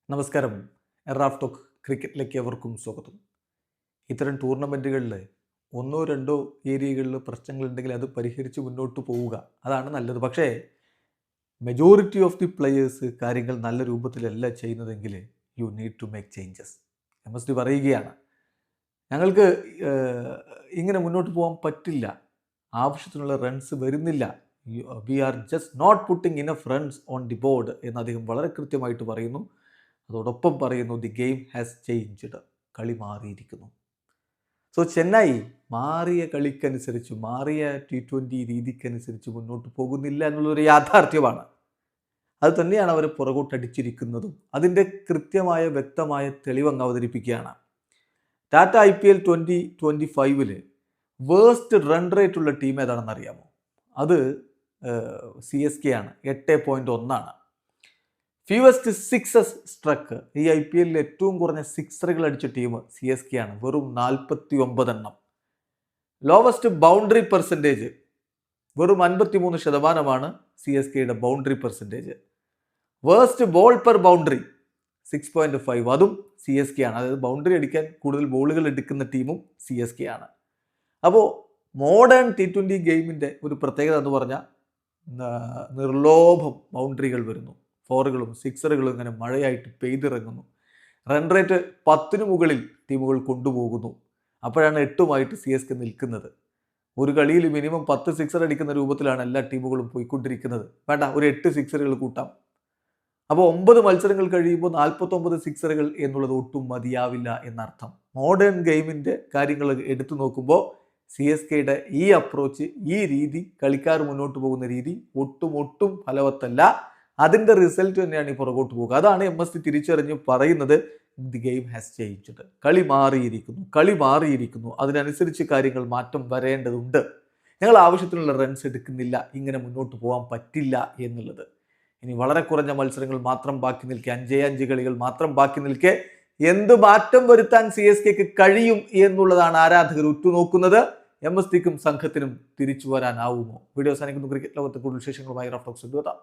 നമസ്കാരം. Raf talk ക്രിക്കറ്റിലേക്ക് എവർക്കും സ്വാഗതം. ഇത്തരം ടൂർണമെൻറ്റുകളിൽ ഒന്നോ രണ്ടോ ഏരിയകളിൽ പ്രശ്നങ്ങളുണ്ടെങ്കിൽ അത് പരിഹരിച്ച് മുന്നോട്ട് പോവുക, അതാണ് നല്ലത്. പക്ഷേ മെജോറിറ്റി ഓഫ് ദി പ്ലെയേഴ്സ് കാര്യങ്ങൾ നല്ല രൂപത്തിലല്ല ചെയ്യുന്നതെങ്കിൽ you need to make changes. MSD പറയുകയാണ്, ഞങ്ങൾക്ക് ഇങ്ങനെ മുന്നോട്ട് പോകാൻ പറ്റില്ല, ആവശ്യത്തിനുള്ള റൺസ് വരുന്നില്ല, we are just not putting enough runs on the board എന്ന് അദ്ദേഹം വളരെ കൃത്യമായിട്ട് പറയുന്നു. അതോടൊപ്പം പറയുന്നു ദി ഗെയിം ഹാസ് ചേഞ്ച്ഡ്, കളി മാറിയിരിക്കുന്നു. സോ ചെന്നൈ മാറിയ കളിക്കനുസരിച്ച്, മാറിയ T20 രീതിക്കനുസരിച്ച് മുന്നോട്ട് പോകുന്നില്ല എന്നുള്ളൊരു യാഥാർത്ഥ്യമാണ്. അത് തന്നെയാണ് അവർ പുറകോട്ടടിച്ചിരിക്കുന്നതും. അതിൻ്റെ കൃത്യമായ വ്യക്തമായ തെളിവങ്ങ് അവതരിപ്പിക്കുകയാണ്. Tata IPL 2025 worst run rate ഉള്ള ടീം ഏതാണെന്ന് അറിയാമോ? അത് CSK ആണ്. 8.1 ഫീവസ്റ്റ് സിക്സസ് സ്ട്രക്ക്, ഈ IPL ഏറ്റവും കുറഞ്ഞ സിക്സറുകൾ അടിച്ച ടീം CSK ആണ്, വെറും 49 എണ്ണം. ലോവസ്റ്റ് ബൗണ്ടറി പെർസെൻറ്റേജ് വെറും 53% CSKയുടെ boundary percentage. Worst ball per boundary 6.5, അതും CSK ആണ്. അതായത് ബൗണ്ടറി അടിക്കാൻ കൂടുതൽ ബോളുകൾ എടുക്കുന്ന ടീമും CSK ആണ്. അപ്പോൾ മോഡേൺ T20 ഗെയിമിൻ്റെ ഒരു പ്രത്യേകത എന്ന് പറഞ്ഞാൽ നിർലോഭം ബൗണ്ടറികൾ വരുന്നു, ഫോറുകളും സിക്സറുകളും ഇങ്ങനെ മഴയായിട്ട് പെയ്തിറങ്ങുന്നു. റൺ റേറ്റ് 10 മുകളിൽ ടീമുകൾ കൊണ്ടുപോകുന്നു. അപ്പോഴാണ് 8 CSK നിൽക്കുന്നത്. ഒരു കളിയിൽ മിനിമം 10 സിക്സർ അടിക്കുന്ന രൂപത്തിലാണ് എല്ലാ ടീമുകളും പോയിക്കൊണ്ടിരിക്കുന്നത്. വേണ്ട, ഒരു 8 സിക്സറുകൾ കൂട്ടാം. അപ്പോൾ 9 മത്സരങ്ങൾ കഴിയുമ്പോൾ 49 സിക്സറുകൾ എന്നുള്ളത് ഒട്ടും മതിയാവില്ല എന്നർത്ഥം. മോഡേൺ ഗെയിമിൻ്റെ കാര്യങ്ങൾ എടുത്തു നോക്കുമ്പോൾ CSKയുടെ ഈ അപ്രോച്ച്, ഈ രീതി, കളിക്കാർ മുന്നോട്ട് പോകുന്ന രീതി ഒട്ടും ഫലവത്തല്ല. അതിൻ്റെ റിസൾട്ട് തന്നെയാണ് ഈ പുറകോട്ട് പോകുക. അതാണ് MSD തിരിച്ചറിഞ്ഞ് പറയുന്നത് ദി ഗെയിം ഹാസ് ചേഞ്ച്ഡ്, കളി മാറിയിരിക്കുന്നു. അതിനനുസരിച്ച് കാര്യങ്ങൾ മാറ്റം വരേണ്ടതുണ്ട്. ഞങ്ങൾ ആവശ്യത്തിനുള്ള റൺസ് എടുക്കുന്നില്ല, ഇങ്ങനെ മുന്നോട്ട് പോകാൻ പറ്റില്ല എന്നുള്ളത്. ഇനി വളരെ കുറഞ്ഞ മത്സരങ്ങൾ മാത്രം ബാക്കി നിൽക്കെ, 5 കളികൾ മാത്രം ബാക്കി നിൽക്കെ എന്ത് മാറ്റം വരുത്താൻ CSKക്ക് കഴിയും എന്നുള്ളതാണ് ആരാധകർ ഉറ്റുനോക്കുന്നത്. MSDക്കും സംഘത്തിനും തിരിച്ചു വരാനാവുമോ? വീഡിയോ അവസാനിക്കുന്നു. ക്രിക്കറ്റ് ലോകത്തെ കൂടുതൽ വിശേഷങ്ങളുമായി റാഫ് ടോക്സ് എത്താം.